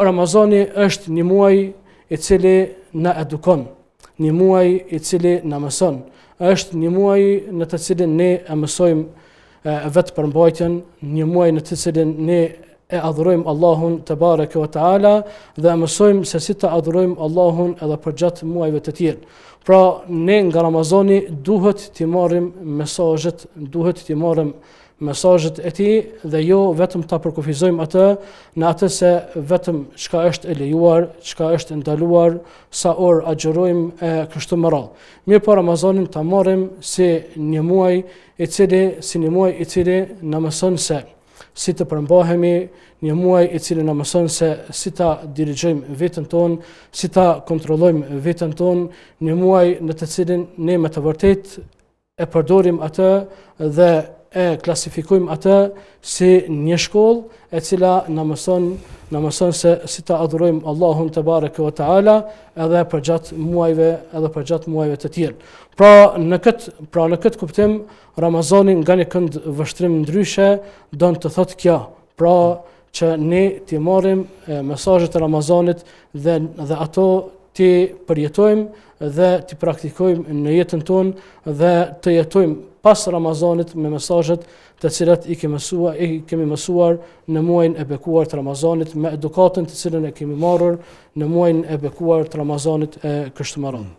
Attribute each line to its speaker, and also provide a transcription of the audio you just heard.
Speaker 1: Ramazani është një muaj i cili na edukon, një muaj i cili na mëson, është një muaj në të cilin ne e mësojmë vetë përmbajtjen, një muaj në të cilin ne e adhurojmë Allahun te bareke ve taala dhe e mësojmë se si të adhurojmë Allahun edhe për gjatë muajve të tjerë. Pra ne nga Ramazani duhet t'i marrim mesazhet, mesazhet e tij dhe jo vetëm ta përkufizojmë atë në atë se vetëm çka është e lejuar, çka është ndaluar, sa orë agjerojmë e kështu me radhë. Mirë po Ramazanin ta marrim si një muaj i cili na mëson se si të përmbahemi, një muaj i cili na mëson se si ta dirigjojmë veten tonë, si ta kontrollojmë veten tonë, një muaj në të cilin ne me të vërtetë e përdorim atë dhe e klasifikojmë atë si një shkollë e cila na mëson se si ta adhurojmë Allahun te bareke ve taala edhe për gjatë muajve të tjerë. Pra në këtë kuptim Ramazani nga një kënd vështrim ndryshe don të thotë kjo, pra që ne t'i marrim mesazhet e Ramazanit dhe ato t'i përjetojmë dhe t'i praktikojmë në jetën tonë dhe të jetojmë pas Ramazanit me mesazhet të cilat i kemi mësuar në muajin e bekuar të Ramazanit, me edukatën të cilën e kemi marrur në muajin e bekuar të Ramazanit e kështu me radhë.